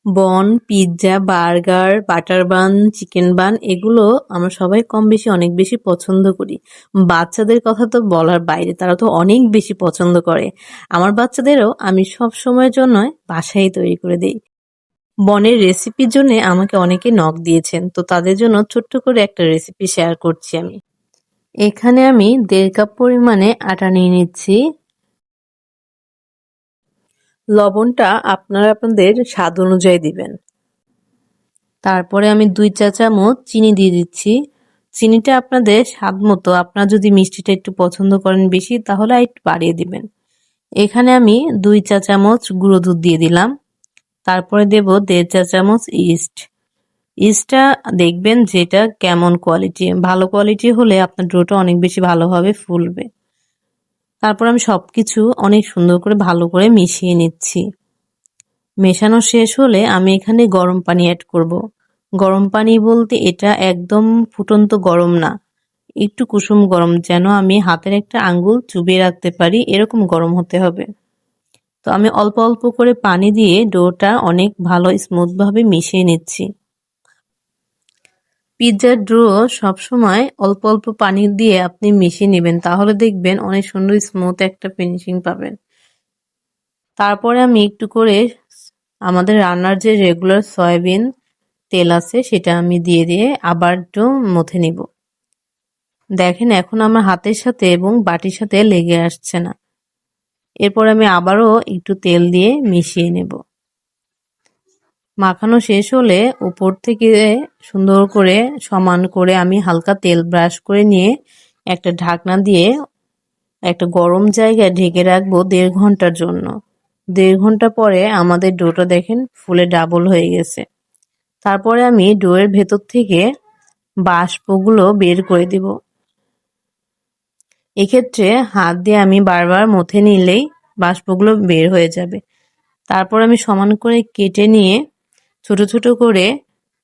বন, pizza, burger, butter bun, chicken bun এগুলো আমরা সবাই কম বেশি অনেক বেশি পছন্দ করি। বাচ্চাদের কথা তো বলার বাইরে, তারা তো অনেক বেশি পছন্দ করে। আমার বাচ্চাদেরও আমি সব সময়ের জন্য বাসায় তৈরি করে দেই। বনের রেসিপির জন্য আমাকে অনেকে নক দিয়েছেন, তো তাদের জন্য ছোট্ট করে একটা রেসিপি শেয়ার করছি আমি। এখানে আমি 1.5 কাপ পরিমাণে আটা নিয়ে নিচ্ছি। লবণটা আপনারা আপনাদের স্বাদ অনুযায়ী দিবেন। তারপরে আমি 2 চা চামচ চিনি দিয়ে দিচ্ছি। চিনিটা আপনাদের স্বাদ মতো, আপনারা যদি মিষ্টিটা একটু পছন্দ করেন বেশি তাহলে একটু বাড়িয়ে দিবেন। এখানে আমি 2 চা চামচ গুঁড়ো দুধ দিয়ে দিলাম। তারপরে দেব 1.5 চা চামচ ইস্ট। ইস্টটা দেখবেন যেটা কেমন কোয়ালিটি, ভালো কোয়ালিটি হলে আপনার ডোটা অনেক বেশি ভালোভাবে ফুলবে। তারপর আমি সবকিছু অনেক সুন্দর করে ভালো করে মিশিয়ে নিচ্ছি। মেশানো শেষ হলে আমি এখানে গরম পানি অ্যাড করব। গরম পানি বলতে এটা একদম ফুটন্ত গরম না, একটু কুসুম গরম, যেন আমি হাতের একটা আঙ্গুল চুবিয়ে রাখতে পারি এরকম গরম হতে হবে। তো আমি অল্প অল্প করে পানি দিয়ে ডোটা অনেক ভালো স্মুথভাবে মিশিয়ে নিচ্ছি। পিৎজার ডো সবসময় অল্প অল্প পানি দিয়ে আপনি মিশিয়ে নেবেন, তাহলে দেখবেন অনেক সুন্দর স্মুথ একটা ফিনিশিং পাবেন। তারপরে আমি একটু করে আমাদের রান্নার যে রেগুলার সয়াবিন তেল আছে সেটা আমি দিয়ে আবার একটু মথে নিব। দেখেন এখন আমার হাতের সাথে এবং বাটির সাথে লেগে আসছে না। এরপর আমি আবারও একটু তেল দিয়ে মিশিয়ে নেব। মাখানো শেষ হলে উপর থেকে সুন্দর করে সমান করে আমি হালকা তেল ব্রাশ করে নিয়ে একটা ঢাকনা দিয়ে একটা গরম জায়গায় ঢেকে রাখবো 1.5 ঘন্টার জন্য। 1.5 ঘন্টা পরে আমাদের ডোটা দেখেন ফুলে ডাবল হয়ে গেছে। তারপরে আমি ডোয়ের ভেতর থেকে বাষ্পগুলো বের করে দিব। এক্ষেত্রে হাত দিয়ে আমি বারবার মথে নিলেই বাষ্পগুলো বের হয়ে যাবে। তারপর আমি সমান করে কেটে নিয়ে ছোট ছোট করে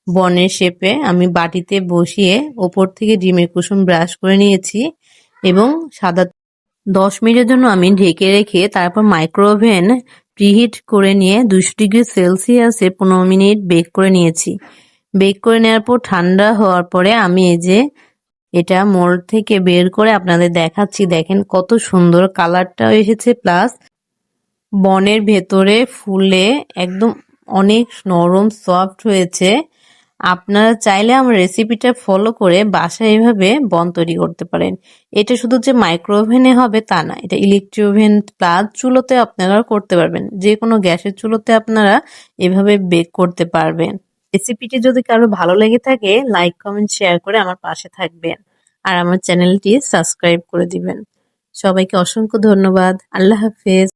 বনের শেপে আমি বাটিতে বসিয়ে ওপর থেকে ডিমের কুসুম ব্রাশ করে নিয়েছি এবং সাদা 10 মিনিটের জন্য আমি ঢেকে রেখে তারপর মাইক্রোওভেন প্রিহিট করে নিয়ে 200 ডিগ্রি সেলসিয়াসে 15 মিনিট বেক করে নিয়েছি। বেক করে নেওয়ার পর ঠান্ডা হওয়ার পরে আমি এই যে এটা মোল্ড থেকে বের করে আপনাদের দেখাচ্ছি। দেখেন কত সুন্দর কালারটাও এসেছে, প্লাস বনের ভেতরে ফুলে একদম অনেক নরম সফট হয়েছে। আপনারা চাইলে আমার রেসিপিটা ফলো করে বাসায় এভাবে বন তৈরি করতে পারেন। এটা শুধু যে মাইক্রো ওভেনে হবে তা না, এটা ইলেকট্রিক ওভেন প্লাস চুলোতে আপনারা করতে পারবেন। যে কোনো গ্যাসের চুলোতে আপনারা এভাবে বেক করতে পারবেন। রেসিপিটি যদি কারো ভালো লেগে থাকে লাইক কমেন্ট শেয়ার করে আমার পাশে থাকবেন আর আমার চ্যানেলটি সাবস্ক্রাইব করে দিবেন। সবাইকে অসংখ্য ধন্যবাদ। আল্লাহ হাফেজ।